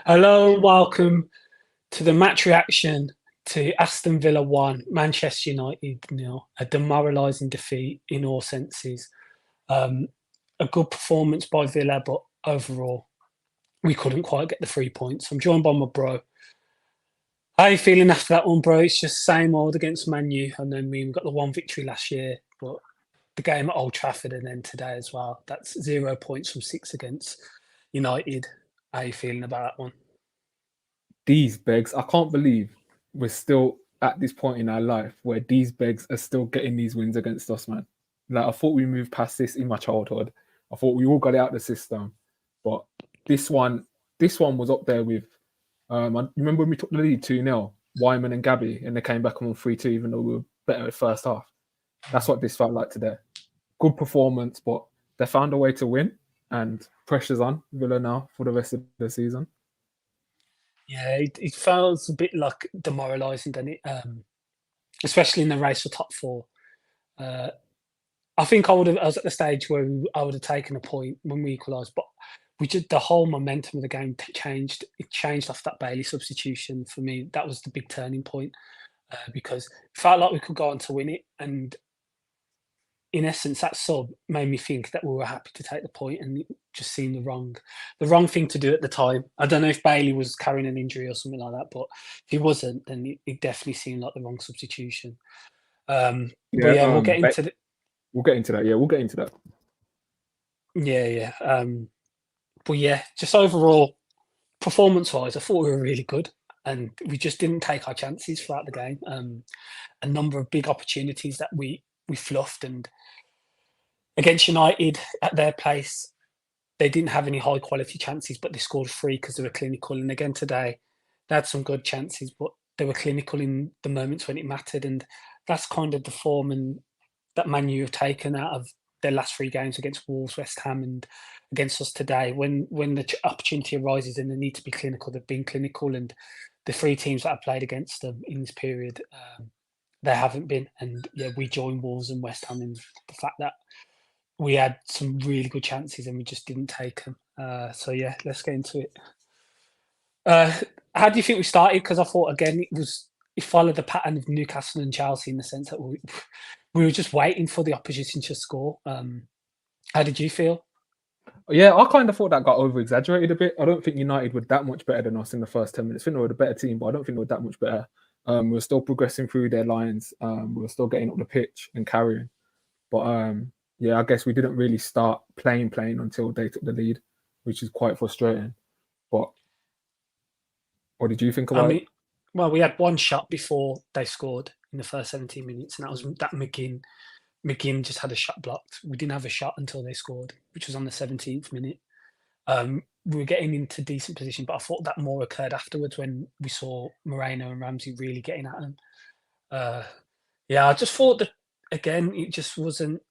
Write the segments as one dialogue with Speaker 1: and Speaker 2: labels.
Speaker 1: Hello, welcome to the match reaction to Aston Villa 1, Manchester United 0. A demoralising defeat in all senses. Um, a good performance by Villa, but overall, we couldn't quite get the 3 points. I'm joined by my bro. How are you feeling after that one, bro? It's just same old against Man U. I know we got the one victory last year, but the game at Old Trafford and then today as well. That's 0 points from 6 against United. How are you feeling about that one?
Speaker 2: These begs, I can't believe we're still at this point in our life where these begs are still getting these wins against us, man. Like I thought we moved past this in my childhood. I thought we all got it out of the system, but this one, this one was up there with. I remember when we took the lead 2-0, Wyman and Gabby, and they came back on 3-2, even though we were better at first half. That's what this felt like today. Good performance, but they found a way to win, and pressure's on Villa now for the rest of the season.
Speaker 1: Yeah, it feels a bit like demoralising, doesn't it? Especially in the race for top four. Uh, I think I was at the stage where I would have taken a point when we equalised, but we just the whole momentum of the game changed. It changed after that Bailey substitution for me. That was the big turning point because it felt like we could go on to win it, and in essence, that sub made me think that we were happy to take the point, and it just seemed the wrong thing to do at the time. I don't know if Bailey was carrying an injury or something like that, but if he wasn't, then it definitely seemed like the wrong substitution. But
Speaker 2: Yeah,
Speaker 1: yeah, we'll get into the
Speaker 2: we'll get into that. Yeah, we'll get into that.
Speaker 1: yeah. But yeah, just overall performance-wise, I thought we were really good, and we just didn't take our chances throughout the game. A number of big opportunities that we fluffed, and against United at their place, they didn't have any high quality chances, but they scored three because they were clinical. And again today, they had some good chances, but they were clinical in the moments when it mattered. And that's kind of the form and that Man U have taken out of their last three games against Wolves, West Ham, and against us today. When the opportunity arises and they need to be clinical, they've been clinical. And the three teams that have played against them in this period, they haven't been. And yeah, we join Wolves and West Ham in the fact that we had some really good chances and we just didn't take them. So yeah, let's get into it. How do you think we started? Because I thought again it followed the pattern of Newcastle and Chelsea in the sense that we were just waiting for the opposition to score. How did you feel?
Speaker 2: Yeah, I kind of thought that got over exaggerated a bit. I don't think United were that much better than us in the first 10 minutes. I think they were the better team, but I don't think they were that much better. We were still progressing through their lines. We were still getting up the pitch and carrying. But yeah, I guess we didn't really start playing until they took the lead, which is quite frustrating. But what did you think
Speaker 1: I
Speaker 2: about it?
Speaker 1: mean, well, we had one shot before they scored in the first 17 minutes, and that was that McGinn. McGinn just had a shot blocked. We didn't have a shot until they scored, which was on the 17th minute. We were getting into decent position, but I thought that more occurred afterwards when we saw Moreno and Ramsey really getting at them. Uh, yeah, I just thought that again, it just wasn't.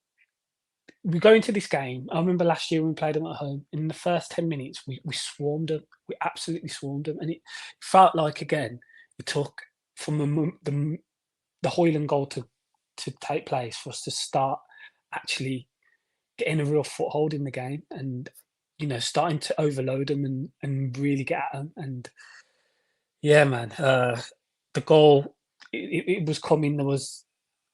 Speaker 1: We go into this game. I remember last year when we played them at home. In the first 10 minutes, we swarmed them. We absolutely swarmed them, and it felt like again it took from the Hojlund goal to take place for us to start actually getting a real foothold in the game and starting to overload them and really get at them. And yeah, man, the goal it was coming. There was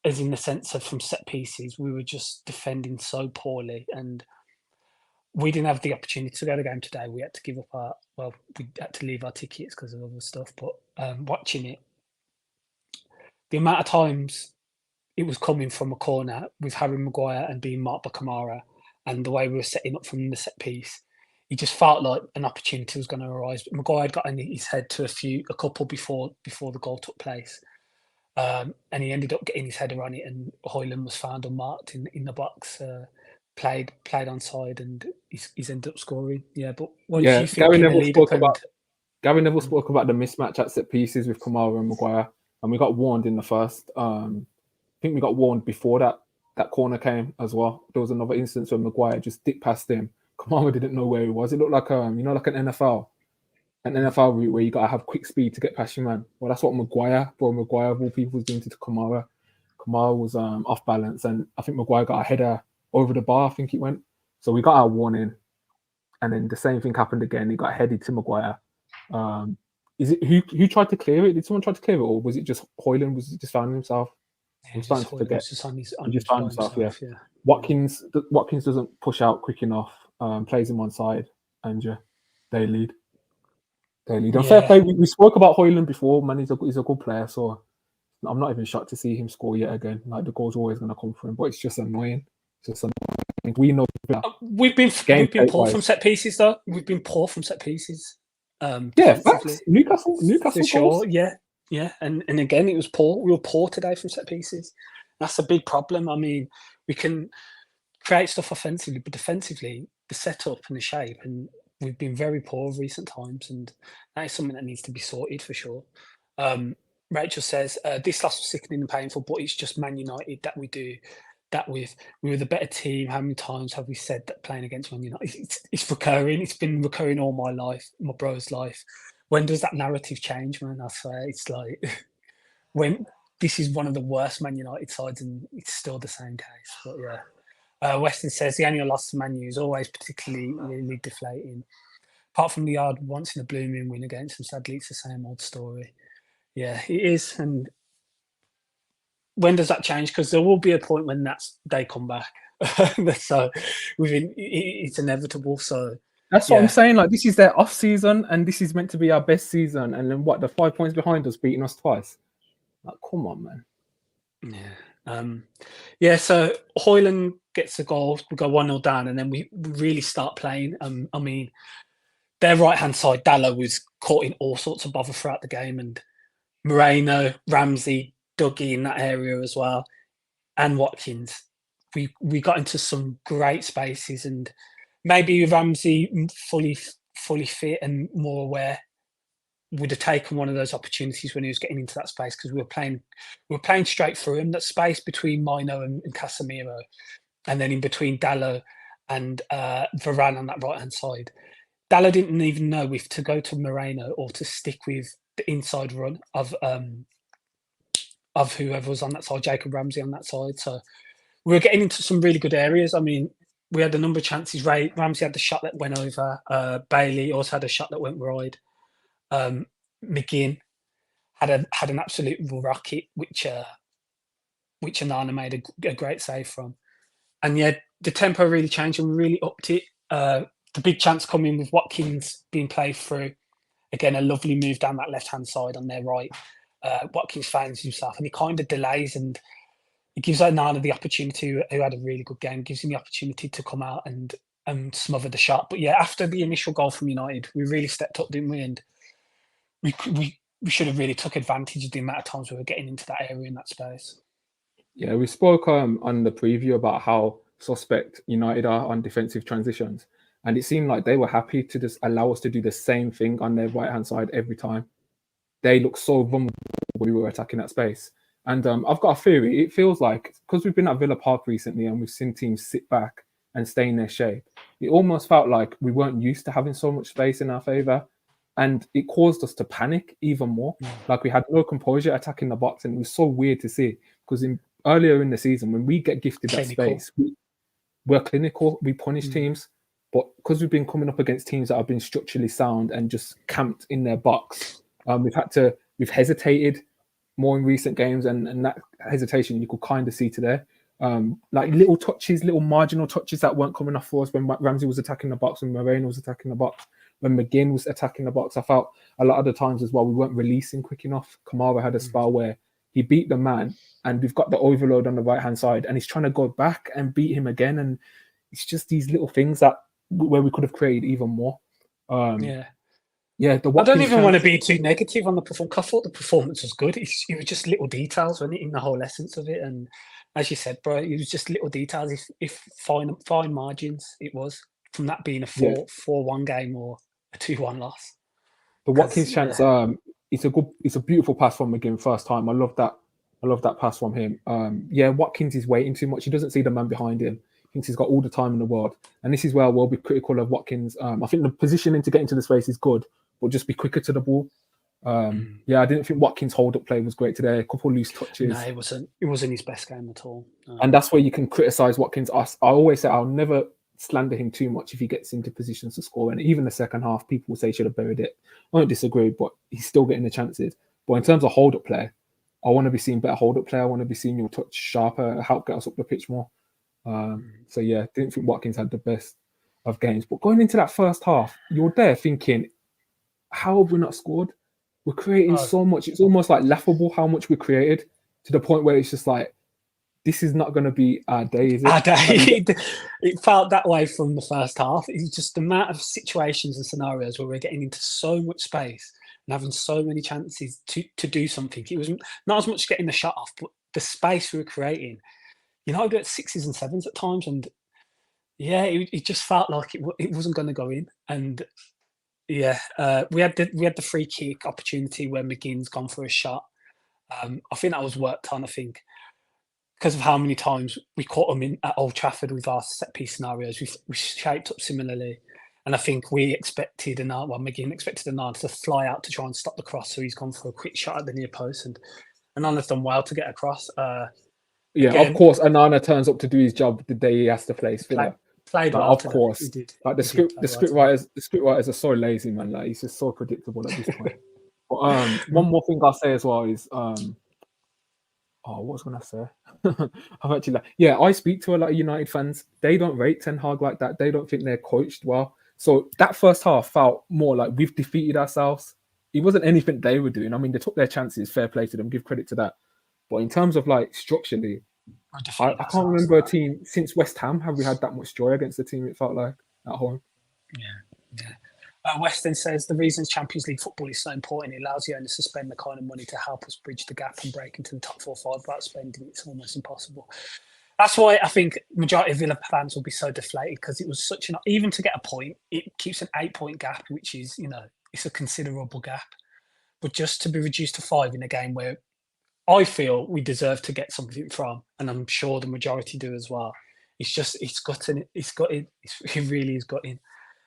Speaker 1: as in the sense of from set pieces, we were just defending so poorly, and we didn't have the opportunity to go to the game today. We had to give up we had to leave our tickets because of other stuff. But watching it, the amount of times it was coming from a corner with Harry Maguire and being marked by Kamara, and the way we were setting up from the set piece, it just felt like an opportunity was going to arise. But Maguire had got in his head to a couple before the goal took place. And he ended up getting his header on it, and Hojlund was found unmarked in the box, played onside, and he's ended up scoring. Yeah, but what did
Speaker 2: Yeah,
Speaker 1: you think in the lead up? And
Speaker 2: Gary Neville spoke about the mismatch at set pieces with Kamara and Maguire, and we got warned in the first. I think we got warned before that corner came as well. There was another instance where Maguire just dipped past him. Kamara didn't know where he was. It looked like like an NFL route where you gotta have quick speed to get past your man. Well, that's what Maguire of all people was doing to Kamara. Kamara was off balance, and I think Maguire got a header over the bar. I think it went. So we got our warning, and then the same thing happened again. He got headed to Maguire, Is it who tried to clear it? Did someone try to clear it, or was it just Hojlund? Was it just found himself? I'm starting to forget.
Speaker 1: Just on his
Speaker 2: He just found
Speaker 1: by
Speaker 2: himself. Yeah.
Speaker 1: yeah.
Speaker 2: Watkins doesn't push out quick enough. Plays him on side, and yeah, they lead. And fair play. We spoke about Hojlund before. Man, he's a good player. So I'm not even shocked to see him score yet again. Like the goal's always going to come from him, but it's just annoying. We know
Speaker 1: we've been poor from set pieces though. We've been poor from set pieces.
Speaker 2: Facts. Newcastle
Speaker 1: for sure. Yeah. And again, it was poor. We were poor today from set pieces. That's a big problem. I mean, we can create stuff offensively, but defensively, the setup and the shape, and we've been very poor of recent times, and that is something that needs to be sorted for sure. Rachel says this loss was sickening and painful, but it's just Man United that we do that with. We were the better team. How many times have we said that playing against Man United? It's recurring. It's been recurring all my life, my bro's life. When does that narrative change, man? I swear, it's like when this is one of the worst Man United sides, and it's still the same case. But yeah, Weston says the annual loss to Man U is always particularly really deflating. Apart from the odd once in a blue moon win against them, sadly, it's the same old story. Yeah, it is. And when does that change? Because there will be a point when they come back. So it's inevitable. So
Speaker 2: that's what I'm saying. Like, this is their off season, and this is meant to be our best season. And then what? The 5 points behind us, beating us twice. Like, come on,
Speaker 1: man. Yeah. So Hojlund gets a goal. We go 1-0 down, and then we really start playing. I mean, their right hand side, Dallo was caught in all sorts of bother throughout the game, and Moreno, Ramsey, Dougie in that area as well, and Watkins. We got into some great spaces, and maybe Ramsey fully fit and more aware would have taken one of those opportunities when he was getting into that space, because we were playing straight through him. That space between Mino and Casemiro, and then in between Dallo and Varane on that right hand side. Dallo didn't even know if to go to Moreno or to stick with the inside run of whoever was on that side, Jacob Ramsey on that side. So we were getting into some really good areas. I mean, we had a number of chances. Ramsey had the shot that went over. Bailey also had a shot that went wide. McGinn had an absolute rocket, which Anana made a great save from. And yeah, the tempo really changed and we really upped it. The big chance coming with Watkins being played through. Again, a lovely move down that left-hand side on their right. Watkins finds himself and he kind of delays, and it gives Onana the opportunity, who had a really good game, gives him the opportunity to come out and smother the shot. But yeah, after the initial goal from United, we really stepped up, didn't we? And we should have really took advantage of the amount of times we were getting into that area in that space.
Speaker 2: Yeah, we spoke on the preview about how suspect United are on defensive transitions. And it seemed like they were happy to just allow us to do the same thing on their right-hand side every time. They looked so vulnerable when we were attacking that space. And I've got a theory. It feels like, because we've been at Villa Park recently and we've seen teams sit back and stay in their shape, it almost felt like we weren't used to having so much space in our favour. And it caused us to panic even more. Like, we had no composure attacking the box. And it was so weird to see, because earlier in the season, when we get gifted that space, we're clinical, we punish teams. But because we've been coming up against teams that have been structurally sound and just camped in their box, we've hesitated more in recent games, and that hesitation you could kind of see today. Like little touches, little marginal touches that weren't coming off for us when Ramsey was attacking the box, when Moreno was attacking the box, when McGinn was attacking the box. I felt a lot of the times as well we weren't releasing quick enough. Kamara had a spell where he beat the man, and we've got the overload on the right-hand side, and he's trying to go back and beat him again, and it's just these little things where we could have created even more.
Speaker 1: Yeah.
Speaker 2: I
Speaker 1: don't even want to be too negative on the performance. I thought the performance was good. It was just little details, wasn't it, in the whole essence of it? And as you said, bro, it was just little details. If fine margins, it was, from that being a 4-1 game or a 2-1 loss.
Speaker 2: The Watkins chance, it's a beautiful pass from McGinn first time. I love that pass from him. Watkins is waiting too much. He doesn't see the man behind him. Thinks he's got all the time in the world, and this is where we'll be critical of Watkins. I think the positioning to get into the space is good, but just be quicker to the ball. I didn't think Watkins' hold-up play was great today. A couple of loose touches.
Speaker 1: No, it wasn't his best game at all.
Speaker 2: And that's where you can criticise Watkins. I always say I'll never slander him too much if he gets into positions to score. And even the second half, people say he should have buried it. I don't disagree, but he's still getting the chances. But in terms of hold-up play, I want to be seeing better hold-up play. I want to be seeing your touch sharper, help get us up the pitch more. So yeah, didn't think Watkins had the best of games. But going into that first half, you're there thinking, how have we not scored? We're creating so much. It's almost like laughable how much we created, to the point where it's just like, this is not going to be our day, is it?
Speaker 1: Our day. It felt that way from the first half. It was just the amount of situations and scenarios where we're getting into so much space and having so many chances to do something. It was not as much getting the shot off, but the space we were creating. You know, I got 6s and 7s at times, and yeah, it just felt like it wasn't going to go in. And yeah, we had the free kick opportunity where McGinn's gone for a shot. I think that was worked on. I think because of how many times we caught them in at Old Trafford with our set piece scenarios, we shaped up similarly. And I think we expected McGinn expected Anand to fly out to try and stop the cross, so he's gone for a quick shot at the near post, and Anand's done well to get across.
Speaker 2: Yeah,
Speaker 1: again,
Speaker 2: of course, Anana turns up to do his job the day he has to play Villa.
Speaker 1: Played
Speaker 2: Like,
Speaker 1: well.
Speaker 2: of course,
Speaker 1: he did.
Speaker 2: like the script writers are so lazy, man. Like, he's just so predictable at this point. But one more thing I'll say as well is what was I gonna say? I've actually I speak to a lot of United fans. They don't rate Ten Hag like that. They don't think they're coached well. So that first half felt more like we've defeated ourselves. It wasn't anything they were doing. I mean, they took their chances. Fair play to them. Give credit to that. But in terms of like structurally, I can't remember a team since West Ham have we had that much joy against the team. It felt like at home.
Speaker 1: Yeah. Weston says the reason Champions League football is so important, it allows the owners to spend the kind of money to help us bridge the gap and break into the top 4-5 without spending it's almost impossible. That's why I think majority of Villa fans will be so deflated, because it was such even to get a point, it keeps an 8-point gap, which is, it's a considerable gap. But just to be reduced to 5 in a game where I feel we deserve to get something from, and I'm sure the majority do as well. It's gutting. It really is gutting.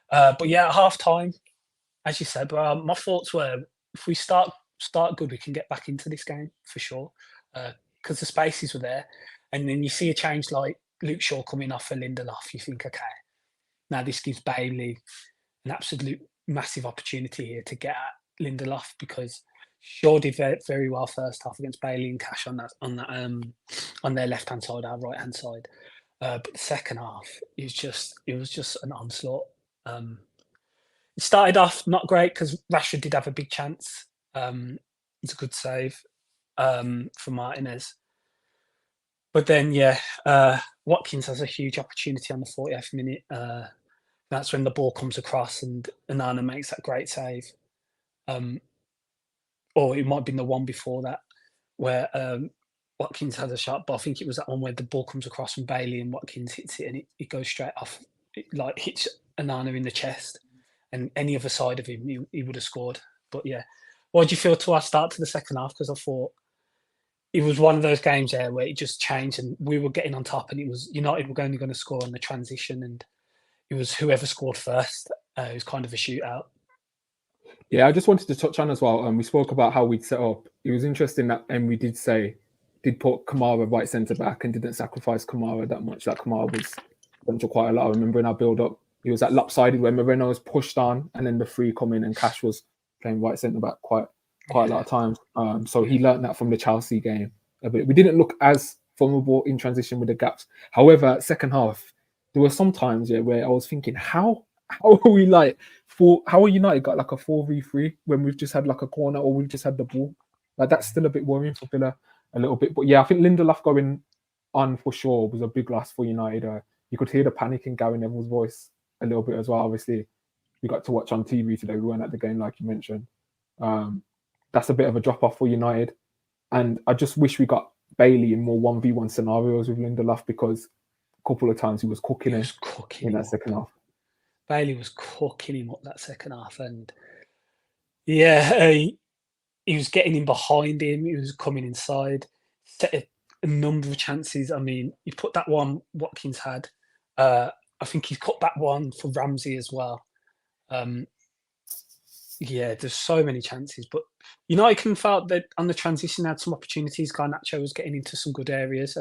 Speaker 1: But yeah, at half time, as you said, my thoughts were if we start good, we can get back into this game for sure, because the spaces were there. And then you see a change like Luke Shaw coming off for Lindelof. You think, okay, now this gives Bailey an absolute massive opportunity here to get at Lindelof, because Shaw did very, very well first half against Bailey and Cash on their left hand side, our right hand side. But the second half, it was just an onslaught. It started off not great because Rashford did have a big chance. It's a good save from Martinez. But then, Watkins has a huge opportunity on the 40th minute. That's when the ball comes across and Anana makes that great save. Or it might have been the one before that where Watkins has a shot, but I think it was that one where the ball comes across from Bailey and Watkins hits it and it goes straight off. It like hits Anana in the chest, and any other side of him, he would have scored. But yeah, what did you feel to our start to the second half? Because I thought it was one of those games there where it just changed and we were getting on top, and it was United were only going to score on the transition, and it was whoever scored first. It was kind of a shootout.
Speaker 2: Yeah, I just wanted to touch on as well. We spoke about how we'd set up. It was interesting that we did put Kamara right centre back and didn't sacrifice Kamara that much. That Kamara was done to quite a lot. I remember in our build up, he was that lopsided where Moreno was pushed on and then the free come in and Cash was playing right centre back quite a lot of times. So he learned that from the Chelsea game a bit. We didn't look as vulnerable in transition with the gaps. However, second half, there were some times where I was thinking, how are we how are United got like a 4v3 when we've just had like a corner or we've just had the ball? Like that's still a bit worrying for Villa a little bit. But yeah, I think Lindelof going on for sure was a big loss for United. You could hear the panic in Gary Neville's voice a little bit as well. Obviously, we got to watch on TV today. We weren't at the game like you mentioned. That's a bit of a drop off for United. And I just wish we got Bailey in more 1v1 scenarios with Lindelof, because a couple of times he was cooking in that second half.
Speaker 1: Bailey was cooking him up that second half, and he was getting in behind him. He was coming inside, set a number of chances. I mean, you put that one Watkins had. I think he's cut that one for Ramsey as well. There's so many chances, but United can felt that on the transition had some opportunities. Garnacho was getting into some good areas.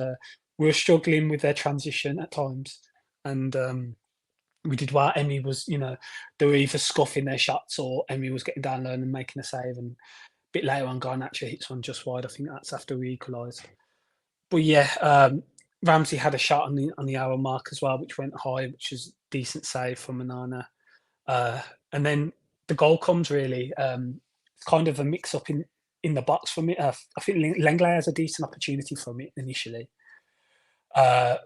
Speaker 1: We were struggling with their transition at times, and We did well. Emmy was, they were either scuffing their shots or Emmy was getting down low and making a save. And a bit later on, Garnacho hits one just wide. I think that's after we equalised. But yeah, Ramsey had a shot on the hour mark as well, which went high, which was decent save from Manana. And then the goal comes really. It's kind of a mix up in the box for me. I think Lenglet has a decent opportunity from it initially. The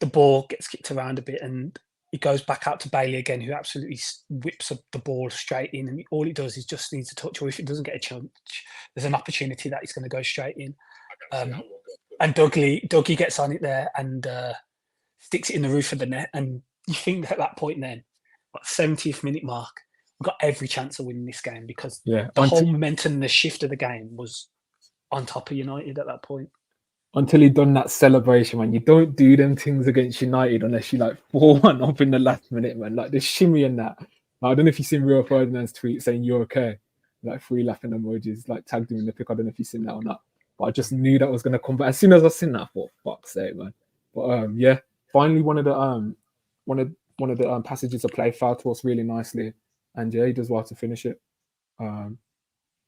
Speaker 1: ball gets kicked around a bit and it goes back out to Bailey again, who absolutely whips up the ball straight in. And all it does is just needs a touch, or if it doesn't get a chance, there's an opportunity that it's going to go straight in. And Dougie gets on it there and sticks it in the roof of the net. And you think at that point then, 70th minute mark, we've got every chance of winning this game because the whole momentum, the shift of the game was on top of United at that point.
Speaker 2: Until he done that celebration, man. You don't do them things against United unless you like 4-1 up in the last minute, man. Like the shimmy and that. Like, I don't know if you've seen Rio Ferdinand's tweet saying you're okay. Like 3 laughing emojis, like tagged him in the pic. I don't know if you've seen that or not. But I just knew that was gonna come back. As soon as I seen that, I thought, fuck's sake, man. But yeah, finally one of the passages of play fell to us really nicely. And yeah, he does well to finish it.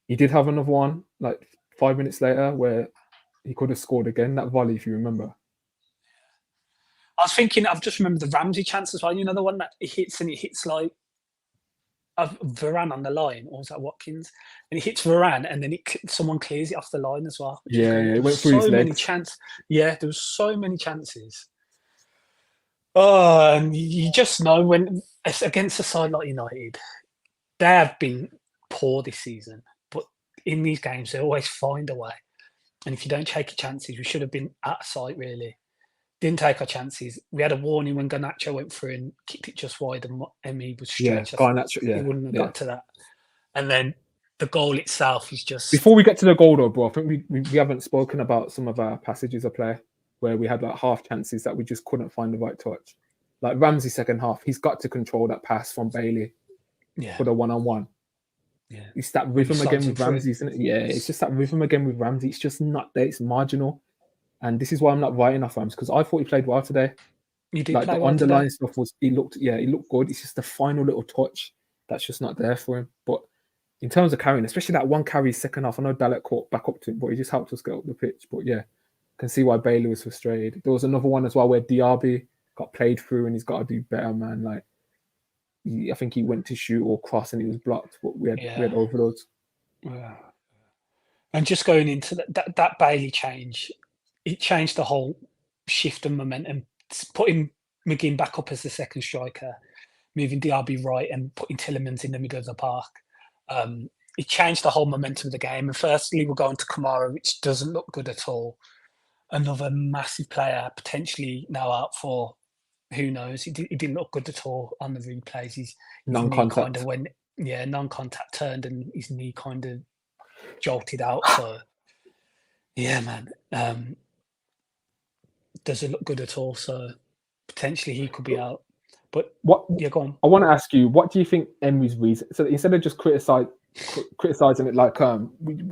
Speaker 2: He did have another one like 5 minutes later where he could have scored again, that volley, if you remember.
Speaker 1: I was thinking, I've just remembered the Ramsey chance as well. You know, the one that it hits like Varane on the line, or was that Watkins? And it hits Varane, and then someone clears it off the line as well.
Speaker 2: Yeah, it went through his legs.
Speaker 1: Yeah, there was so many chances. Oh, and you just know when it's against a side like United, they have been poor this season, but in these games, they always find a way. And if you don't take your chances, we should have been out of sight, really. Didn't take our chances. We had a warning when Garnacho went through and kicked it just wide and Emmy was stretched.
Speaker 2: Yeah,
Speaker 1: he wouldn't have got to that. And then the goal itself is just...
Speaker 2: Before we get to the goal, though, bro, I think we haven't spoken about some of our passages of play where we had like half chances that we just couldn't find the right touch. Like Ramsey second half, he's got to control that pass from Bailey for the one-on-one.
Speaker 1: Yeah,
Speaker 2: it's that rhythm again with Ramsey, isn't it? Yeah, it's just that rhythm again with Ramsey. It's just not there. It's marginal, and this is why I'm not writing off Rams because I thought he played well today.
Speaker 1: You did
Speaker 2: like
Speaker 1: play
Speaker 2: the
Speaker 1: well
Speaker 2: underlying
Speaker 1: today.
Speaker 2: stuff was he looked good. It's just the final little touch that's just not there for him. But in terms of carrying, especially that one carry second half, I know Dalek caught back up to him, but he just helped us get up the pitch. But yeah, can see why Bailey was frustrated. There was another one as well where Diaby got played through and he's got to do better, man. Like I think he went to shoot or cross and he was blocked, but we had overloads.
Speaker 1: Yeah. And just going into that Bailey change, it changed the whole shift of momentum, putting McGinn back up as the second striker, moving Diaby right and putting Tielemans in the middle of the park. It changed the whole momentum of the game. And firstly, we're going to Kamara, which doesn't look good at all. Another massive player, potentially now out for, who knows? He didn't look good at all on the replays. His
Speaker 2: non-contact.
Speaker 1: Non-contact turned and his knee kind of jolted out. So, yeah, man. Doesn't look good at all. So, potentially he could be out. But yeah, go on.
Speaker 2: I want to ask you, what do you think Emery's reason? So instead of just criticizing it, like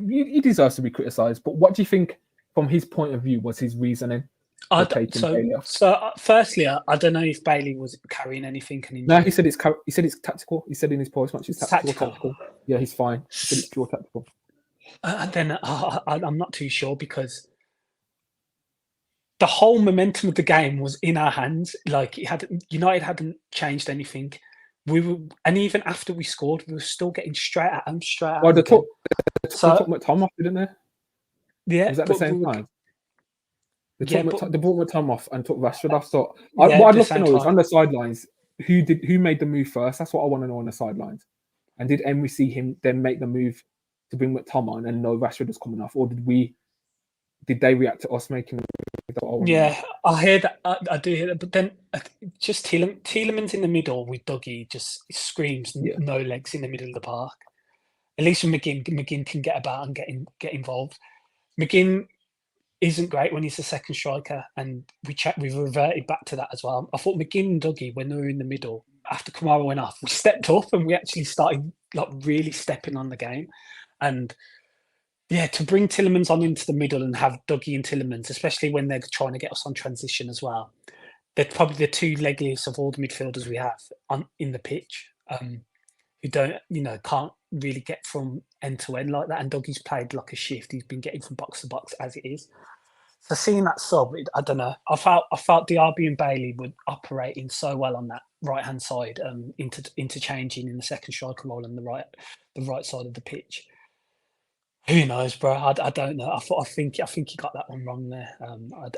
Speaker 2: he deserves to be criticized. But what do you think, from his point of view, was his reasoning?
Speaker 1: Firstly, I don't know if Bailey was carrying anything.
Speaker 2: No, he said it's tactical. He said in his post match it's tactical. Yeah, he's fine. He said it's pure tactical.
Speaker 1: And then I'm not too sure because the whole momentum of the game was in our hands. Like United hadn't changed anything. And even after we scored, we were still getting straight at them.
Speaker 2: Well, they took Mctominay off, didn't they?
Speaker 1: Yeah,
Speaker 2: was that the same time? They brought Mctominay off and took Rashford off. So what I'd love to know is on the sidelines, who made the move first? That's what I want to know on the sidelines. And did Emery see him then make the move to bring Mctominay on and know Rashford was coming off, or did they react to us making the move?
Speaker 1: Yeah, I hear that. I do hear that. But then just Tielemans in the middle with Dougie just screams no legs in the middle of the park. At least when McGinn can get about and get involved. McGinn isn't great when he's the second striker, and we've reverted back to that as well. I thought McGinn and Dougie, when they were in the middle, after Kamara went off, we stepped up and we actually started like really stepping on the game. And yeah, to bring Tielemans on into the middle and have Dougie and Tielemans, especially when they're trying to get us on transition as well, they're probably the two leggiest of all the midfielders we have in the pitch, who don't, can't really get from end to end like that. And Dougie's played like a shift. He's been getting from box to box as it is. So seeing that sub, I don't know. I felt DRB and Bailey were operating so well on that right hand side, interchanging in the second striker role on the right side of the pitch. Who knows, bro? I don't know. I think he got that one wrong there.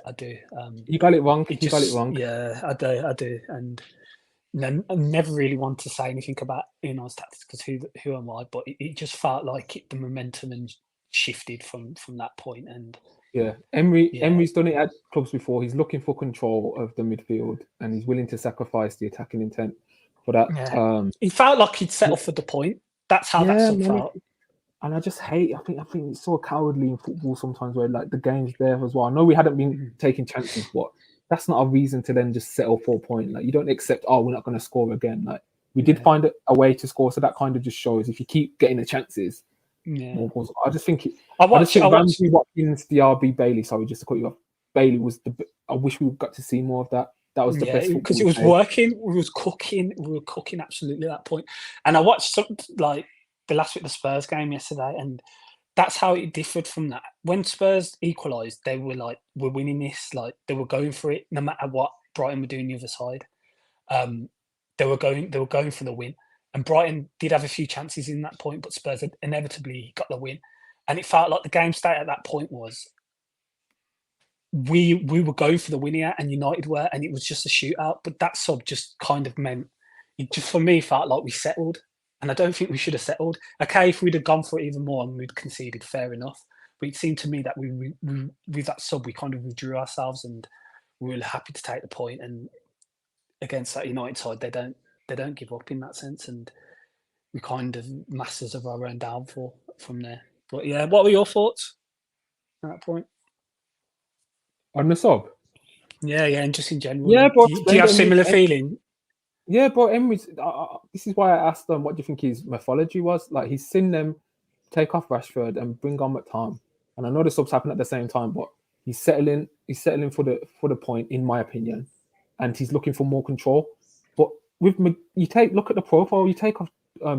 Speaker 1: I do.
Speaker 2: You got it wrong. You got it wrong.
Speaker 1: Yeah, I do. And I never really want to say anything about Unai's tactics because who am I? But it just felt like the momentum and shifted from that point. And
Speaker 2: yeah, Emery's done it at clubs before. He's looking for control of the midfield and he's willing to sacrifice the attacking intent for that.
Speaker 1: Yeah. He felt like he'd settle for the point. That's how that sub felt.
Speaker 2: And I just hate. I think it's so cowardly in football sometimes, where like the game's there as well. I know we hadn't been taking chances, but that's not a reason to then just settle for a point. Like you don't accept, we're not going to score again. Like we did find a way to score, so that kind of just shows if you keep getting the chances.
Speaker 1: Yeah,
Speaker 2: I just think Ramsey, Watkins, DRB, Bailey. Sorry, just to cut you off. Bailey was I wish we got to see more of that. That was the best
Speaker 1: because it was working. We were cooking absolutely at that point. And I watched like the last week the Spurs game yesterday, and that's how it differed from that. When Spurs equalised, they were like, "We're winning this." Like they were going for it, no matter what Brighton were doing the other side. They were going for the win. And Brighton did have a few chances in that point, but Spurs had inevitably got the win. And it felt like the game state at that point was we were going for the win here, and United were, and it was just a shootout. But that sub just kind of meant it just for me felt like we settled, and I don't think we should have settled. Okay, if we'd have gone for it even more and we'd conceded, fair enough. But it seemed to me that we with that sub we kind of withdrew ourselves, and we were happy to take the point. And against that United side, they don't give up in that sense, and we kind of masters of our own downfall from there. But yeah, what were your thoughts at that point?
Speaker 2: On the sub?
Speaker 1: Yeah, and just in general.
Speaker 2: Yeah, but
Speaker 1: do you have similar feeling?
Speaker 2: Yeah, but Emery's. This is why I asked them what do you think his methodology was. Like he's seen them take off Rashford and bring on McTominay, and I know the subs happen at the same time, but he's settling for the point, in my opinion, and he's looking for more control. But with look at the profile. You take off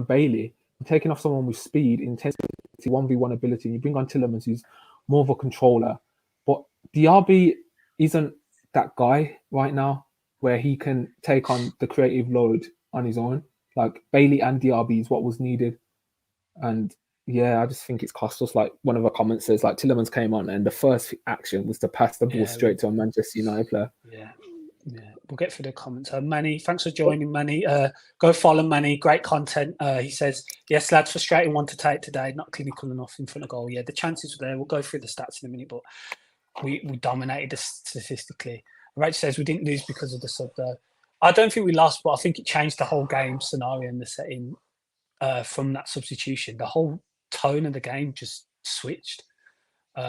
Speaker 2: Bailey, you're taking off someone with speed, intensity, 1v1 ability, and you bring on Tielemans, who's more of a controller. But DRB isn't that guy right now where he can take on the creative load on his own. Like Bailey and DRB is what was needed. And yeah, I just think it's cost us. Like one of the comments says, like Tielemans came on and the first action was to pass the ball straight to a Manchester United player.
Speaker 1: Yeah, we'll get through the comments. Manny, thanks for joining, Manny. Go follow Manny. Great content. He says, yes, lads, frustrating one to take today. Not clinical enough in front of goal. Yeah, the chances were there. We'll go through the stats in a minute, but we dominated statistically. Rach says we didn't lose because of the sub, though. I don't think we lost, but I think it changed the whole game scenario and the setting from that substitution. The whole tone of the game just switched.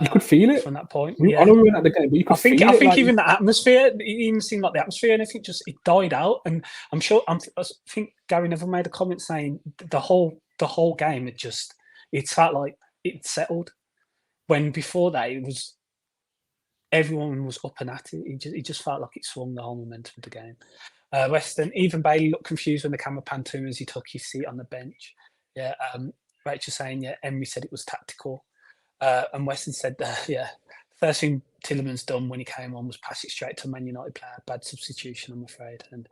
Speaker 2: You could feel it
Speaker 1: from that point.
Speaker 2: I know we weren't at the game, but you could feel it.
Speaker 1: I think even the atmosphere, it even seemed like the atmosphere and everything it died out. And I think Gary Neville made a comment saying the whole game it felt like it settled. When before that it was everyone was up and at it. It just felt like it swung the whole momentum of the game. Weston, even Bailey looked confused when the camera panned to him as he took his seat on the bench. Yeah, Rachel saying, yeah, Emery said it was tactical. And Weston said, first thing Tielemans done when he came on was pass it straight to a Man United player. Bad substitution, I'm afraid. And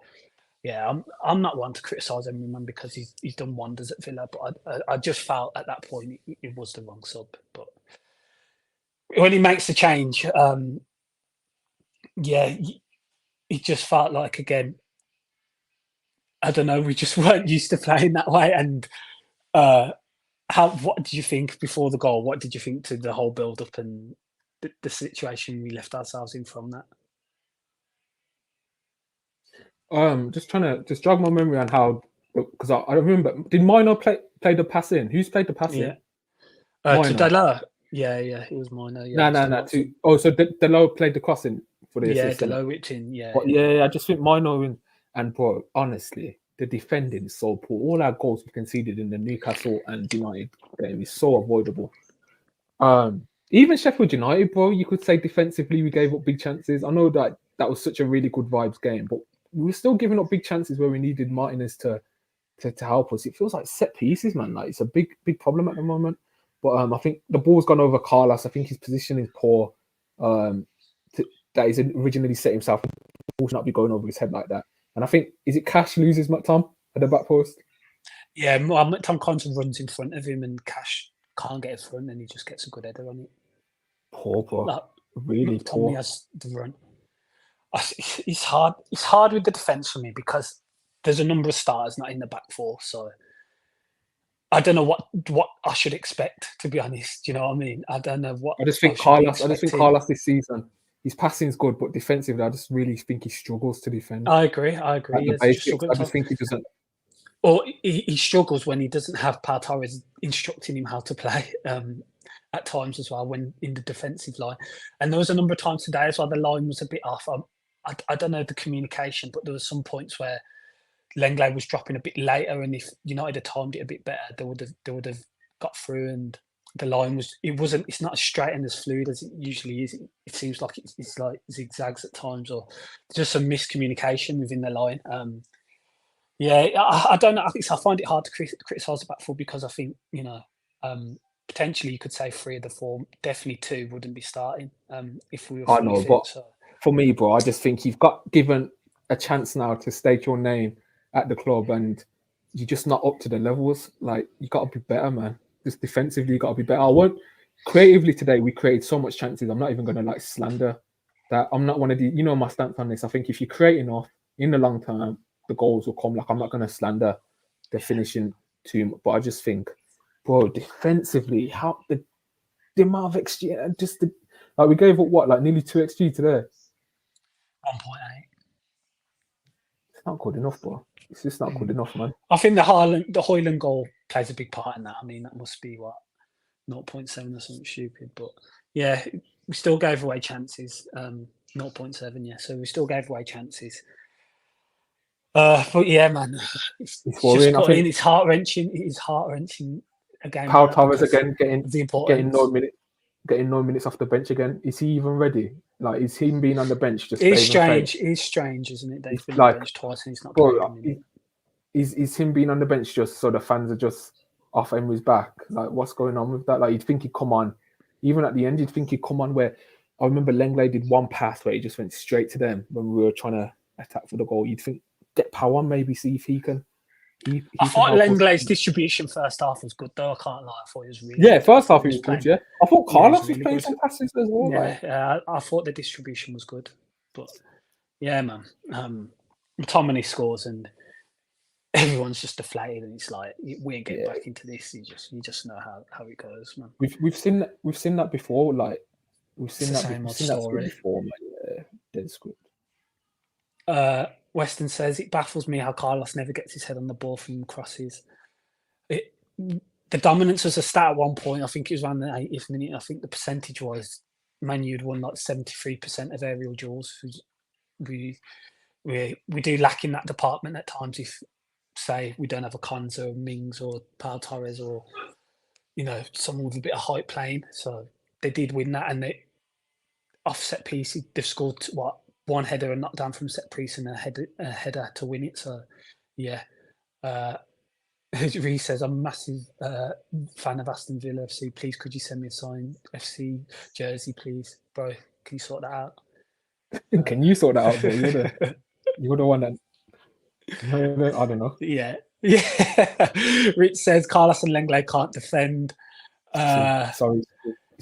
Speaker 1: yeah, I'm not one to criticise Emery, man, because he's done wonders at Villa. But I just felt at that point it was the wrong sub. But when he makes the change, it just felt like, again, I don't know, we just weren't used to playing that way. And what did you think before the goal? What did you think to the whole build-up and the situation we left ourselves in from that?
Speaker 2: Just trying to jog my memory on how, because I remember, did Mino play the pass in? Who's played the pass in?
Speaker 1: To Dela. Yeah, it was Mino. Yeah,
Speaker 2: no. So Delo played the crossing for the assist.
Speaker 1: Yeah, Delo whipped in. Yeah.
Speaker 2: But I just think Mino in, and bro, honestly, the defending is so poor. All our goals we conceded in the Newcastle and United game is so avoidable. Even Sheffield United, bro, you could say defensively we gave up big chances. I know that that was such a really good vibes game, but we were still giving up big chances where we needed Martinez to help us. It feels like set pieces, man. Like it's a big problem at the moment. But I think the ball's gone over Carlos. I think his position is poor. That he's originally set himself. The ball should not be going over his head like that. And I think, is it Cash loses Mctom at the back post?
Speaker 1: Yeah, Mctom kind of runs in front of him, and Cash can't get in front, and he just gets a good header on it.
Speaker 2: Poor, bro.
Speaker 1: Like,
Speaker 2: Really poor.
Speaker 1: Mctominay has the run. It's hard. It's hard with the defense for me because there's a number of stars not in the back four, so I don't know what I should expect, to be honest. You know what I mean? I don't know what.
Speaker 2: I just think Carlos this season, his passing's good, but defensively, I just really think he struggles to defend.
Speaker 1: I agree.
Speaker 2: I just think he doesn't.
Speaker 1: Or he struggles when he doesn't have Pau Torres instructing him how to play at times as well, when in the defensive line. And there was a number of times today as well, the line was a bit off. I don't know the communication, but there was some points where Lenglet was dropping a bit later, and if United had timed it a bit better, they would have got through. And the line it's not as straight and as fluid as it usually is. It seems like it's like zigzags at times, or just some miscommunication within the line. Yeah, I don't know. I find it hard to criticise the back four because I think potentially you could say 3 of the 4, definitely 2 wouldn't be starting if we were.
Speaker 2: I know, but for me, bro, I just think you've got given a chance now to stake your name at the club, and you're just not up to the levels. Like, you got to be better, man. Just defensively, you got to be better. Creatively today, we created so much chances. I'm not even going to slander that. I'm not one of the, my stance on this. I think if you create enough in the long term, the goals will come. Like, I'm not going to slander the finishing too much, but I just think, bro, defensively, how the amount of XG, just we gave up nearly 2 XG today.
Speaker 1: 1.8.
Speaker 2: It's not good enough, bro. It's just not good enough, man.
Speaker 1: I think the Hojlund goal plays a big part in that. I mean, that must be 0.7 or something stupid, but yeah, we still gave away chances. 0.7, yeah. So we still gave away chances. But yeah, man, it's worrying. It's heart wrenching. It is heart wrenching again.
Speaker 2: Pau Torres again getting
Speaker 1: no
Speaker 2: minutes off the bench again. Is he even ready? Like, is him being on the bench just?
Speaker 1: It's strange. It's strange, isn't it? They've been on the bench twice and he's not playing.
Speaker 2: Is him being on the bench just so the fans are just off Emery's back? Like, what's going on with that? Like, you'd think he'd come on, even at the end. You'd think he'd come on. Where I remember Lenglet did one pass where he just went straight to them when we were trying to attack for the goal. You'd think get Pau on, maybe see if he can.
Speaker 1: I thought Lenglet's distribution first half was good, though. I can't lie. I thought he was really.
Speaker 2: Yeah, first half he was good. Yeah, I thought Carlos was playing some passes as well.
Speaker 1: Yeah, I thought the distribution was good, but yeah, man. Mctominay scores and everyone's just deflated, and it's like we ain't getting back into this. You just know how it goes, man.
Speaker 2: We've seen that before. Like, we've seen that before, man. Yeah, dead script.
Speaker 1: Weston says it baffles me how Carlos never gets his head on the ball from crosses. The dominance was a stat at one point. I think it was around the 80th minute. I think the percentage was Man Utd won 73% of aerial duels. We do lack in that department at times. If say we don't have a Konza or Mings or Pau Torres or someone with a bit of height playing, so they did win that, and they offset piece. They've scored one header and knocked down from set piece and a header to win it. So, yeah. Reece says, I'm a massive fan of Aston Villa FC. Please, could you send me a signed FC jersey, please? Bro, can you sort that out?
Speaker 2: Can you sort that out, bro? You're the one that... I don't know.
Speaker 1: Yeah. Rich says, Carlos and Lenglet can't defend.
Speaker 2: Sorry.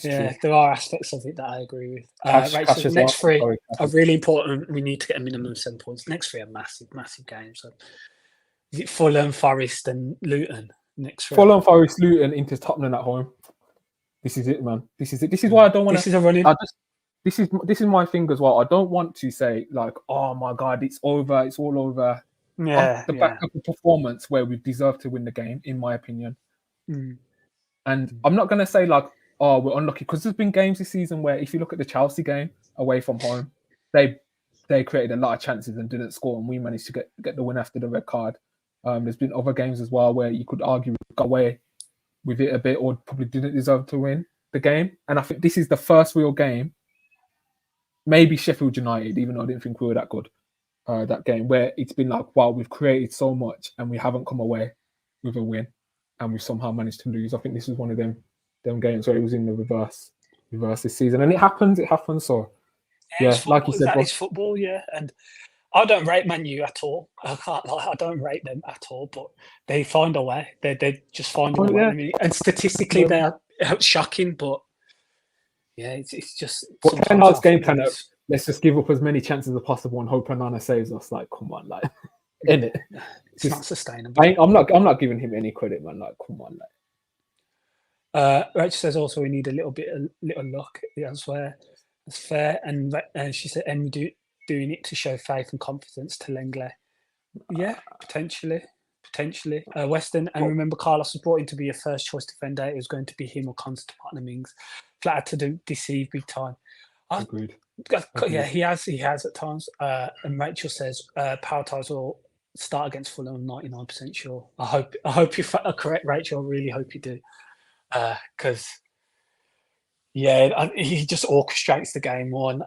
Speaker 1: Yeah, there are aspects of it that I agree with. Rachel, next 3 are really important. We need to get a minimum of 7 points. Next 3 are massive games. So, is it Fulham, Forest, and Luton? Next 3.
Speaker 2: Fulham, Forest, Luton into Tottenham at home. This is it, man. This is it. This is why I don't want to.
Speaker 1: This is a running.
Speaker 2: This is my thing as well. I don't want to say like, oh my God, it's over. It's all over.
Speaker 1: Yeah.
Speaker 2: The back of the performance where we've deserved to win the game, in my opinion. And I'm not going to say like, oh, we're unlucky, because there's been games this season where, if you look at the Chelsea game away from home, they created a lot of chances and didn't score, and we managed to get the win after the red card. There's been other games as well where you could argue we got away with it a bit, or probably didn't deserve to win the game. And I think this is the first real game. maybe Sheffield United, even though I didn't think we were that good that game, where it's been like, wow, we've created so much and we haven't come away with a win, and we've somehow managed to lose. I think this was one of them games where it was in the reverse this season, and it happens. So yeah, like you said,
Speaker 1: that is football, yeah. And I don't rate Man U at all. I can't lie, I don't rate them at all, but they find a way. They just find a way.
Speaker 2: yeah.
Speaker 1: I mean, and statistically, they're shocking, but yeah, it's just
Speaker 2: what Ten Hag's game plan of let's just give up as many chances as possible and hope Onana saves us. Like, come on, like, in it,
Speaker 1: it's not sustainable.
Speaker 2: I'm not giving him any credit, man. Like, come on, like.
Speaker 1: Rachel says also we need a little luck elsewhere. That's fair, and she said, and we doing it to show faith and confidence to Lenglet. Yeah, potentially. Weston, and remember, Carlos was brought in to be a first choice defender. It was going to be him or Constantine Mings. Flattered to deceive big time.
Speaker 2: Agreed.
Speaker 1: Yeah, he has at times. And Rachel says power ties will start against Fulham. I'm 99% sure. I hope you're correct, Rachel. I really hope you do, because yeah, he just orchestrates the game more. And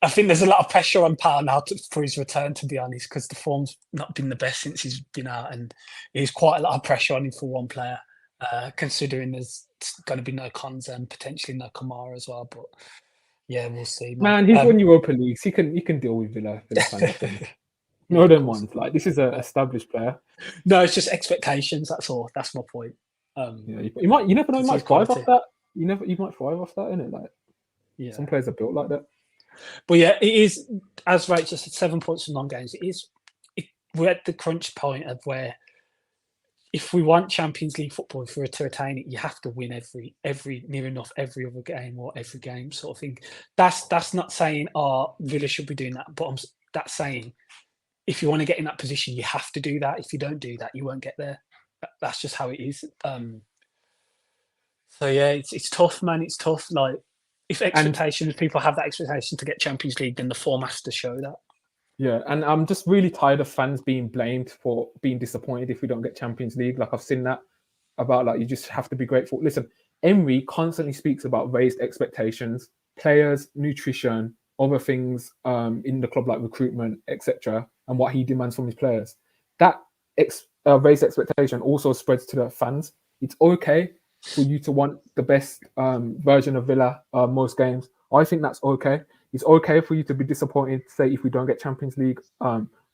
Speaker 1: I think there's a lot of pressure on Power now for his return, to be honest, because the form's not been the best since he's been out, and there's quite a lot of pressure on him for one player, considering there's going to be no Konza and potentially no Kamara as well. But yeah, we'll see.
Speaker 2: Man, he's won Europa Leagues. He can deal with Villa fans. No, them ones. Like, this is an established player.
Speaker 1: No, it's just expectations. That's all. That's my point.
Speaker 2: Yeah, you never know. You might thrive off that. You might thrive off that, innit? Like, yeah, some players are built like that.
Speaker 1: But yeah, it is, as Rachel said, 7 points from 9 games. We're at the crunch point of where, if we want Champions League football, if we're to retain it, you have to win every near enough every other game or every game sort of thing. That's not saying Villa should be doing that, but that's saying if you want to get in that position, you have to do that. If you don't do that, you won't get there. That's just how it is. So yeah, it's tough, man. It's tough. Like, if people have that expectation to get Champions League, then the form has to show that.
Speaker 2: Yeah, and I'm just really tired of fans being blamed for being disappointed if we don't get Champions League. Like, I've seen that about, like, you just have to be grateful. Listen, Emery constantly speaks about raised expectations, players, nutrition, other things in the club like recruitment, etc., and what he demands from his players. That raised expectation also spreads to the fans. It's okay for you to want the best version of Villa most games. I think that's okay. It's okay for you to be disappointed, say, if we don't get Champions League.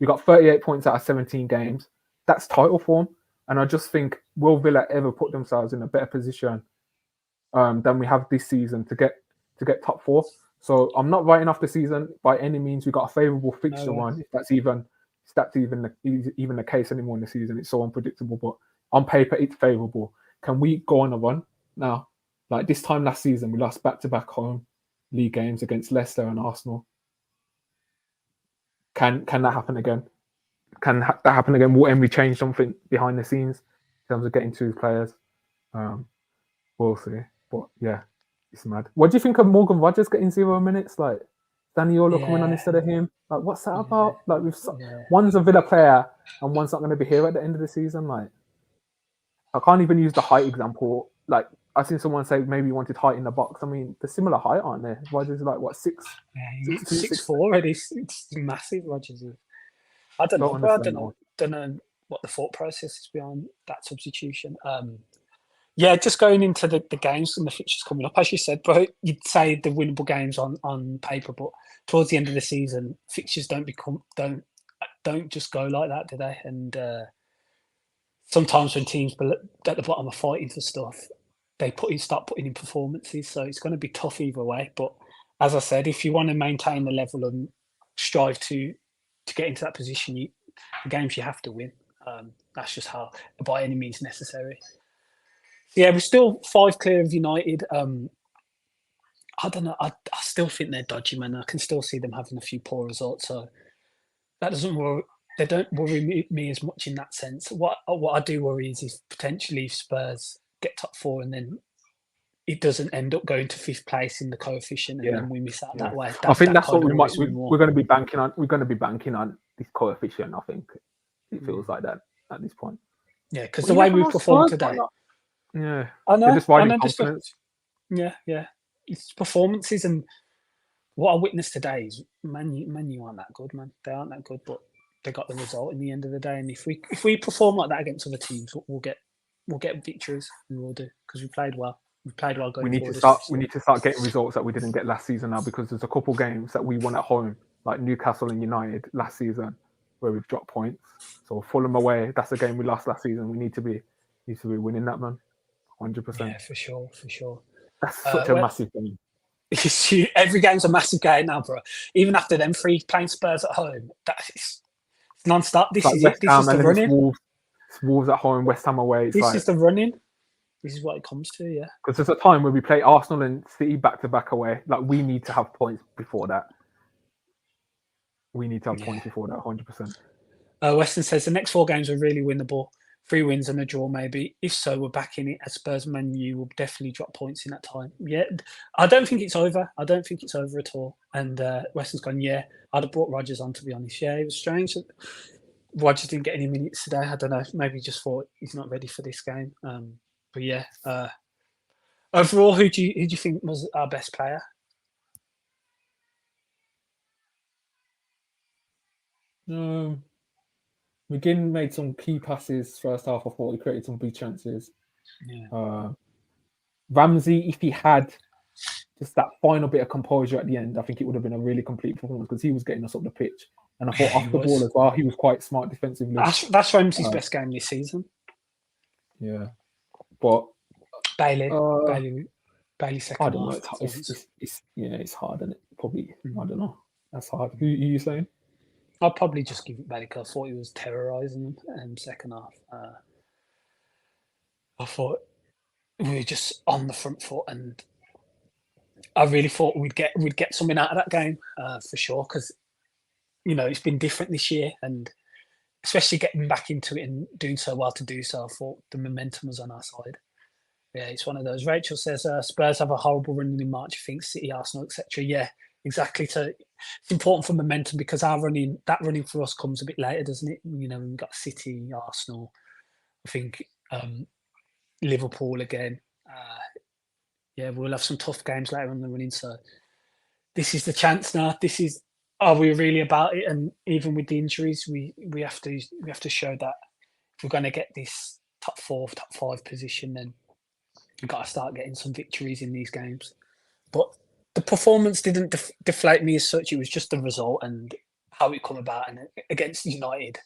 Speaker 2: We got 38 points out of 17 games. That's title form. And I just think, will Villa ever put themselves in a better position than we have this season to get top 4? So I'm not writing off the season by any means. We've got a favourable fixture run. If that's even the case anymore in the season. It's so unpredictable. But on paper, it's favourable. Can we go on a run now? Like, this time last season, we lost back-to-back home league games against Leicester and Arsenal. Can that happen again? Can that happen again? Will Emery change something behind the scenes in terms of getting to his players? We'll see. But yeah, it's mad. What do you think of Morgan Rogers getting 0 minutes? Like, Daniolo coming on instead of him? Like, what's that about? Like, one's a Villa player and one's not going to be here at the end of the season. Like, I can't even use the height example. Like, I've seen someone say maybe he wanted height in the box. I mean, they're similar height, aren't they? Rogers is like, what, 6'?
Speaker 1: Yeah, 6'4" already. It's massive, Rogers. I don't know what the thought process is behind that substitution. Yeah, just going into the games and the fixtures coming up, as you said, bro, you'd say the winnable games on paper, but towards the end of the season, fixtures don't just go like that, do they? And sometimes when teams at the bottom are fighting for stuff, they start putting in performances. So it's going to be tough either way. But as I said, if you want to maintain the level and strive to get into that position, the games you have to win. That's just how, by any means necessary. Yeah, we're still 5 clear of United. I don't know. I still think they're dodgy, man. I can still see them having a few poor results. So that doesn't worry. They don't worry me as much in that sense. What I do worry is if potentially Spurs get top 4 and then it doesn't end up going to 5th place in the coefficient, and then we miss out that way.
Speaker 2: I think that's what we're going to be banking on. We're going to be banking on this coefficient. I think it feels like that at this point.
Speaker 1: Yeah, because the way we performed today.
Speaker 2: Yeah,
Speaker 1: I know.
Speaker 2: just riding confidence.
Speaker 1: Yeah. It's performances, and what I witnessed today is Man U aren't that good, man. They aren't that good, but they got the result in the end of the day. And if we perform like that against other teams, we'll get victories. We will do because we played well. We played well going forward.
Speaker 2: We need to start getting results that we didn't get last season now, because there's a couple games that we won at home, like Newcastle and United last season, where we've dropped points. So Fulham away, that's a game we lost last season. We need to be winning that, man. 100%.
Speaker 1: Yeah, for sure.
Speaker 2: That's such a massive game.
Speaker 1: Every game's a massive game now, bro. Even after them 3 playing Spurs at home, it's non-stop. This is it. This is the running.
Speaker 2: Wolves at home, West Ham away.
Speaker 1: This is the running. This is what it comes to, yeah.
Speaker 2: Because there's a time where we play Arsenal and City back-to-back away. Like, we need to have points before that. We need to have points before that, 100%.
Speaker 1: Weston says the next 4 games are really winnable. 3 wins and a draw, maybe. If so, we're back in it. As Spurs, Man U will definitely drop points in that time. Yeah, I don't think it's over. I don't think it's over at all. And Weston's gone, yeah, I'd have brought Rodgers on, to be honest. Yeah, it was strange that Rodgers didn't get any minutes today. I don't know. Maybe just thought he's not ready for this game. But yeah, overall, who do you think was our best player?
Speaker 2: McGinn made some key passes first half. I thought he created some big chances.
Speaker 1: Yeah.
Speaker 2: Ramsey, if he had just that final bit of composure at the end, I think it would have been a really complete performance, because he was getting us up the pitch. And I thought off the ball as well, he was quite smart defensively.
Speaker 1: That's Ramsey's best game this season.
Speaker 2: Yeah. But
Speaker 1: Bailey second.
Speaker 2: I don't know. It's hard, isn't it? Probably. I don't know. That's hard. Who are you saying?
Speaker 1: I'll probably just give it Bailey. I thought he was terrorising them second half. I thought we were just on the front foot, and I really thought we'd get something out of that game for sure, because it's been different this year, and especially getting back into it and doing so well to do so. I thought the momentum was on our side. Yeah, it's one of those. Rachel says Spurs have a horrible run in March. I think City, Arsenal, etc. Yeah, exactly. So it's important for momentum, because that running for us comes a bit later, doesn't it? When we've got City, Arsenal, I think Liverpool again. Yeah, we'll have some tough games later on the running. So this is the chance now. Are we really about it? And even with the injuries, we have to show that if we're going to get this top 4, top 5 position, then we've got to start getting some victories in these games. But the performance didn't deflate me as such. It was just the result and how it come about. And against United,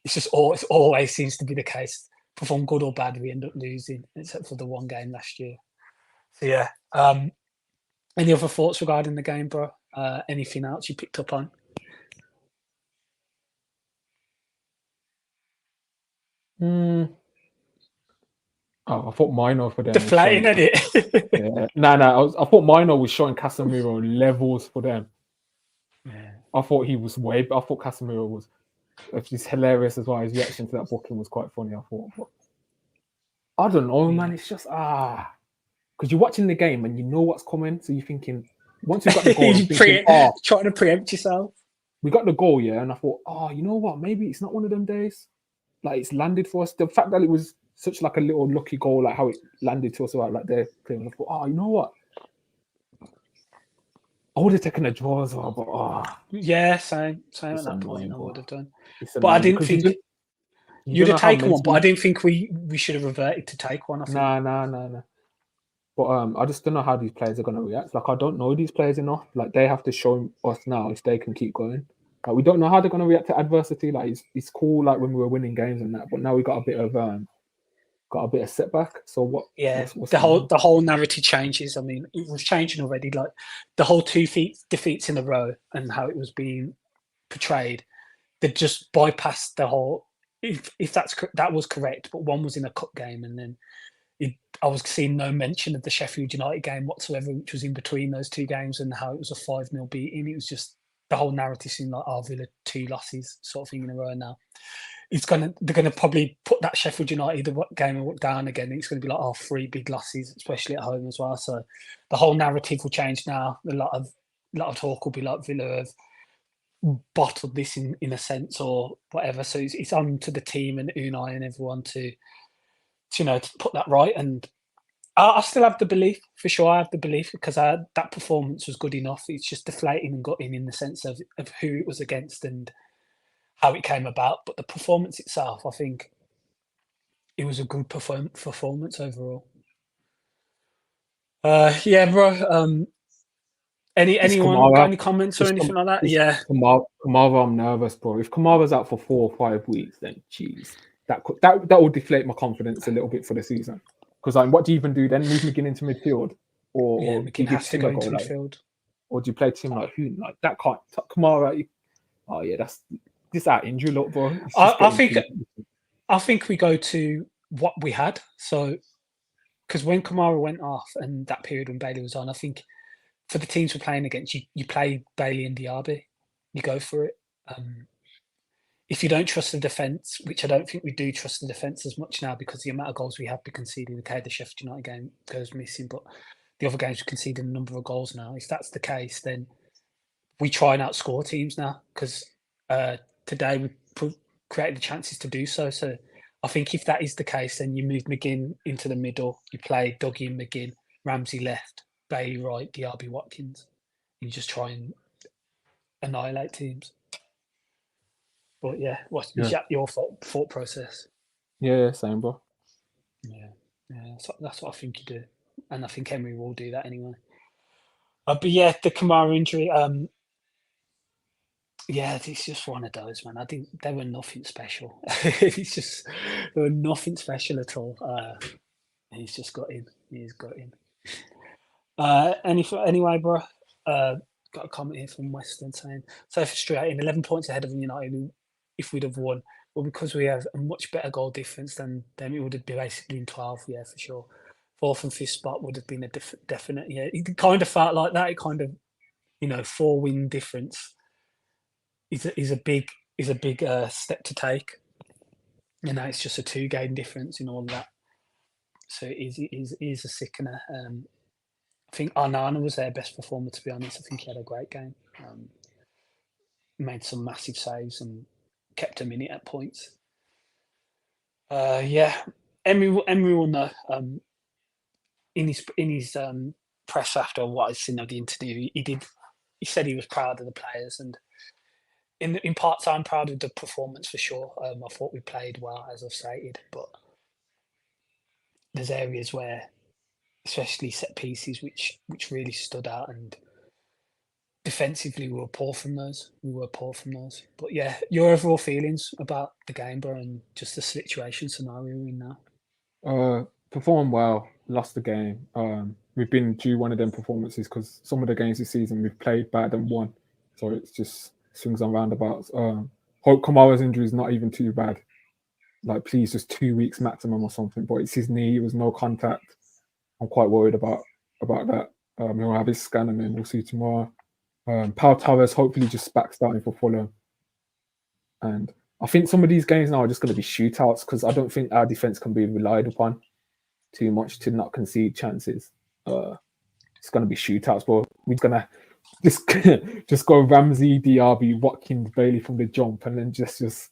Speaker 1: it always seems to be the case. Perform good or bad, we end up losing, except for the one game last year. So yeah. Any other thoughts regarding the game, bro? Anything else you picked up on?
Speaker 2: Oh, I thought Mino for them.
Speaker 1: Deflating, isn't it?
Speaker 2: Yeah. No. I thought Mino was showing Casemiro levels for them.
Speaker 1: Yeah.
Speaker 2: I thought he was I thought Casemiro was just hilarious as well. His reaction to that booking was quite funny, I thought. But I don't know, man. It's just because you're watching the game and you know what's coming, so you're thinking, once you've got the goal,
Speaker 1: trying to preempt yourself.
Speaker 2: We got the goal, yeah, and I thought, you know what? Maybe it's not one of them days. Like, it's landed for us. The fact that it was such like a little lucky goal, like how it landed to us, like they're playing. I thought, you know what? I would have taken a draw as well, but
Speaker 1: yeah, same at that point. I would have done, but I didn't think you'd have taken one. But I didn't think we should have reverted to take one.
Speaker 2: No. But I just don't know how these players are going to react. Like, I don't know these players enough. Like, they have to show us now if they can keep going. Like, we don't know how they're going to react to adversity. Like, it's cool, like when we were winning games and that, but now we got a bit of setback. So what?
Speaker 1: Yeah, the whole narrative changes. I mean, it was changing already. Like the whole 2 defeats in a row and how it was being portrayed. They just bypassed the whole. If that was correct, but one was in a cup game, and then I was seeing no mention of the Sheffield United game whatsoever, which was in between those 2 games, and how it was a 5-0 beating. It was just the whole narrative seemed like Villa 2 losses sort of thing in a row now. They're gonna probably put that Sheffield United game down again. It's gonna be like 3 big losses, especially at home as well. So the whole narrative will change now. A lot of talk will be like Villa have bottled this in a sense or whatever. So it's on to the team and Unai and everyone to put that right. And I still have the belief, for sure. I have the belief because that performance was good enough. It's just deflating and gutting in the sense of who it was against and how it came about. But the performance itself, I think it was a good performance overall. Yeah, bro.
Speaker 2: It's
Speaker 1: Anyone got
Speaker 2: Kamara.
Speaker 1: any comments or
Speaker 2: It's,
Speaker 1: anything like that?
Speaker 2: it's
Speaker 1: Yeah,
Speaker 2: Kamara. I'm nervous, bro. If Kamara's out for 4 or 5 weeks, then jeez, that will deflate my confidence a little bit for the season. Because like, what do you even do then? Move McGinn into midfield,
Speaker 1: yeah.
Speaker 2: or do
Speaker 1: McGinn
Speaker 2: you give
Speaker 1: has to
Speaker 2: Tim
Speaker 1: go
Speaker 2: a go
Speaker 1: into
Speaker 2: like,
Speaker 1: midfield.
Speaker 2: or do you play Tim like who like that can't Kamara? Oh yeah, that's this that injury look, bro. It's just
Speaker 1: I
Speaker 2: getting
Speaker 1: think
Speaker 2: too.
Speaker 1: I think we go to what we had. So because when Kamara went off and that period when Bailey was on, I think for the teams we're playing against, you play Bailey and Diaby, you go for it. If you don't trust the defence, which I don't think we do trust the defence as much now because the amount of goals we have been conceding, okay, the Sheffield United game goes missing, but the other games we're conceding a number of goals now. If that's the case, then we try and outscore teams now because today we created the chances to do so. So I think if that is the case, then you move McGinn into the middle, you play Dougie and McGinn, Ramsey left, Bailey right, Diaby Watkins. You just try and annihilate teams. But yeah, what's
Speaker 2: Yeah,
Speaker 1: your thought process?
Speaker 2: yeah, same, bro.
Speaker 1: Yeah, yeah, that's what I think you do, and I think Emery will do that anyway. But yeah, the Kamara injury, yeah, it's just one of those, man. I think they were nothing special. It's just they were nothing special at all. He's just got in. He's got in. Anyway, bro. Got a comment here from Western saying so frustrating. 11 points ahead of United. If we'd have won, well, because we have a much better goal difference than them, it would have basically been 12. Yeah, for sure. Fourth and fifth spot would have been a definite. Yeah, it kind of felt like that. It kind of 4-win difference is a big step to take. And now it's just a 2-game difference in all of that. So it is a sickener. I think Arnana was their best performer, to be honest. I think he had a great game. Made some massive saves and kept them in it at points. Yeah, Emery will know. In his press after what I've seen of the interview, he said he was proud of the players, and in parts I'm proud of the performance for sure. I thought we played well, as I've stated, but there's areas where, especially set pieces, which really stood out, and defensively we were poor from those. But yeah, your overall feelings about the game, bro, and just the situation scenario we're in now.
Speaker 2: Performed well, lost the game. We've been due one of them performances because some of the games this season we've played bad and won, so it's just swings and roundabouts. Hope Kamara's injury is not even too bad. Like, please, just 2 weeks maximum or something. But it's his knee; it was no contact. I'm quite worried about that. He'll have his scan and then we'll see tomorrow. Pau Torres hopefully just back starting for Fulham, and I think some of these games now are just going to be shootouts because I don't think our defense can be relied upon too much to not concede chances. It's going to be shootouts, but we're going to just go Ramsey, Diaby, Watkins, Bailey from the jump, and then let's just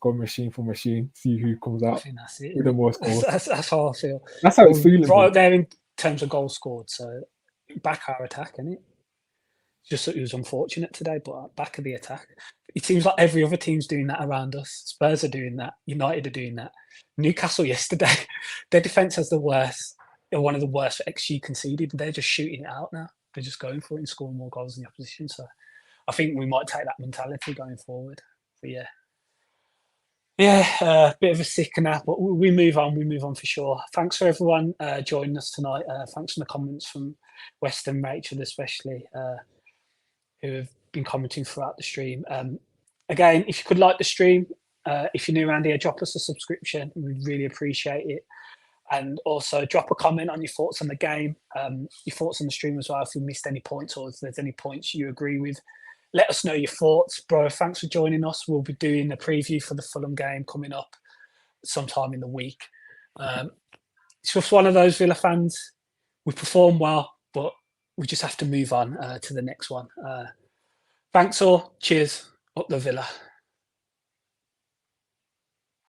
Speaker 2: go machine for machine, see who comes
Speaker 1: I
Speaker 2: out
Speaker 1: think that's it.
Speaker 2: with the most
Speaker 1: That's,
Speaker 2: goals.
Speaker 1: that's how I feel.
Speaker 2: That's how it's feeling.
Speaker 1: Right there in terms of goals scored. So back our attack, isn't it? Just that it was unfortunate today, but back of the attack. It seems like every other team's doing that around us. Spurs are doing that. United are doing that. Newcastle yesterday, their defence has the worst, one of the worst for XG conceded. They're just shooting it out now. They're just going for it and scoring more goals than the opposition. So I think we might take that mentality going forward. But yeah, bit of a sickener, but we move on. We move on for sure. Thanks for everyone joining us tonight. Thanks for the comments from Weston, Rachel, especially, who have been commenting throughout the stream. Again, if you could like the stream, if you're new around here, drop us a subscription. We'd really appreciate it. And also drop a comment on your thoughts on the game, your thoughts on the stream as well. If you missed any points or if there's any points you agree with, let us know your thoughts. Bro, thanks for joining us. We'll be doing a preview for the Fulham game coming up sometime in the week. It's just one of those Villa fans. We perform well, but we just have to move on to the next one. Thanks all. Cheers. Up the Villa.